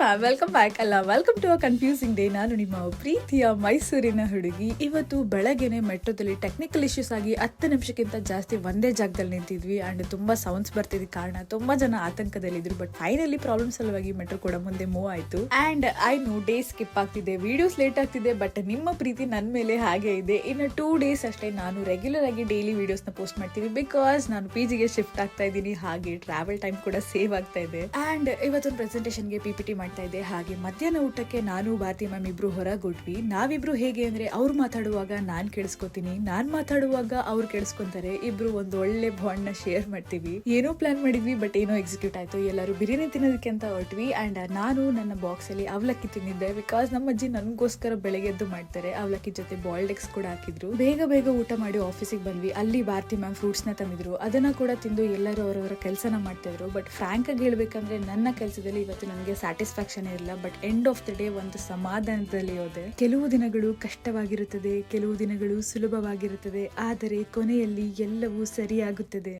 Fam, welcome back. Welcome to a confusing day. ನಾನು ನಿಮ್ಮ ಪ್ರೀತಿಯ ಮೈಸೂರಿನ ಹುಡುಗಿ. ಇವತ್ತು ಬೆಳಗ್ಗೆನೆ ಮೆಟ್ರೋದಲ್ಲಿ ಟೆಕ್ನಿಕಲ್ ಇಶ್ಯೂಸ್ ಆಗಿ 10 ನಿಮಿಷಕ್ಕಿಂತ ಜಾಸ್ತಿ ಒಂದೇ ಜಾಗದಲ್ಲಿ ನಿಂತಿದ್ವಿ. ಅಂಡ್ ತುಂಬಾ ಸೌಂಡ್ಸ್ ಬರ್ತಿದ್ದ ಕಾರಣ ತುಂಬಾ ಜನ ಆತಂಕದಲ್ಲಿದ್ರು. ಬಟ್ ಫೈನಲಿ ಪ್ರಾಬ್ಲಮ್ ಸಲುವಾಗಿ ಮೆಟ್ರೋ ಕೂಡ ಮುಂದೆ ಮೂವ್ ಆಯ್ತು. And I know day skip ಆಗ್ತಿದೆ, ವಿಡಿಯೋಸ್ ಲೇಟ್ ಆಗ್ತಿದೆ, ಬಟ್ ನಿಮ್ಮ ಪ್ರೀತಿ ನನ್ನ ಮೇಲೆ ಹಾಗೆ ಇದೆ. ಇನ್ನು 2 ಡೇಸ್ ಅಷ್ಟೇ ನಾನು ರೆಗ್ಯುಲರ್ ಆಗಿ ಡೈಲಿ ವಿಡಿಯೋಸ್ ನ ಪೋಸ್ಟ್ ಮಾಡ್ತೀನಿ. ಬಿಕಾಸ್ ನಾನು PG ಗೆ ಶಿಫ್ಟ್ ಆಗ್ತಾ ಇದ್ದೀನಿ, ಹಾಗೆ ಟ್ರಾವೆಲ್ ಟೈಮ್ ಕೂಡ ಸೇವ್ ಆಗ್ತಾ ಇದೆ. ಅಂಡ್ ಇವತ್ತೊಂದು ಪ್ರೆಸೆಂಟೇಷನ್ಗೆ PPT ಮಾಡ್ತಾ ಇದ್ದೆ. ಹಾಗೆ ಮಧ್ಯಾಹ್ನ ಊಟಕ್ಕೆ ನಾನು ಭಾರತಿ ಮ್ಯಾಮ್ ಇಬ್ರು ಹೊರಗೊಟ್ವಿ. ನಾವಿಬ್ರು ಹೇಗೆ ಅಂದ್ರೆ ಅವ್ರು ಮಾತಾಡುವಾಗ ನಾನ್ ಕೇಳಿಸ್ಕೊತೀನಿ, ನಾನ್ ಮಾತಾಡುವಾಗ ಅವ್ರು ಕೇಳಿಸ್ಕೊಂತಾರೆ. ಇಬ್ರು ಒಂದು ಒಳ್ಳೆ ಬಾಂಡ್ ನ ಶೇರ್ ಮಾಡ್ತೀವಿ. ಏನೋ ಪ್ಲಾನ್ ಮಾಡಿದ್ವಿ, ಬಟ್ ಏನೋ ಎಕ್ಸಿಕ್ಯೂಟ್ ಆಯ್ತು. ಎಲ್ಲರೂ ಬಿರಿಯಾನಿ ತಿನ್ನೋದಕ್ಕೆ ಅಂತ ಹೊರಟ್ವಿ. ಅಂಡ್ ನಾನು ನನ್ನ ಬಾಕ್ಸ್ ಅಲ್ಲಿ ಅವಲಕ್ಕಿ ತಿಂದಿದ್ದೆ. ಬಿಕಾಸ್ ನಮ್ಮ ಅಜ್ಜಿ ನನ್ಗೋಸ್ಕರ ಬೆಳಗ್ಗೆ ಎದ್ದು ಮಾಡ್ತಾರೆ. ಅವಲಕ್ಕಿ ಜೊತೆ ಬಾಯ್ಲ್ಡ್ ಎಗ್ಸ್ ಕೂಡ ಹಾಕಿದ್ರು. ಬೇಗ ಬೇಗ ಊಟ ಮಾಡಿ ಆಫೀಸಿಗೆ ಬಂದ್ವಿ. ಅಲ್ಲಿ ಭಾರತಿ ಮ್ಯಾಮ್ ಫ್ರೂಟ್ಸ್ ನ ತಂದಿದ್ರು. ಅದನ್ನ ಕೂಡ ತಿಂದು ಎಲ್ಲರೂ ಅವರವರ ಕೆಲಸನ ಮಾಡ್ತಾ ಇದ್ರು. ಬಟ್ ಫ್ರಾಂಕ್ ಆಗಿ ಹೇಳ್ಬೇಕಂದ್ರೆ ನನ್ನ ಕೆಲಸದಲ್ಲಿ ಇವತ್ತು ನನಗೆ ಸ್ಯಾಟಿಸ್ಫ್ಯಾಕ್ಷನ್ ಇರಲಿಲ್ಲ. But end of the day ಒಂದು ಸಮಾಧಾನದಲ್ಲಿ ಹೋದೆ. ಕೆಲವು ದಿನಗಳು ಕಷ್ಟವಾಗಿರುತ್ತದೆ, ಕೆಲವು ದಿನಗಳು ಸುಲಭವಾಗಿರುತ್ತದೆ, ಆದರೆ ಕೊನೆಯಲ್ಲಿ ಎಲ್ಲವೂ ಸರಿಯಾಗುತ್ತದೆ.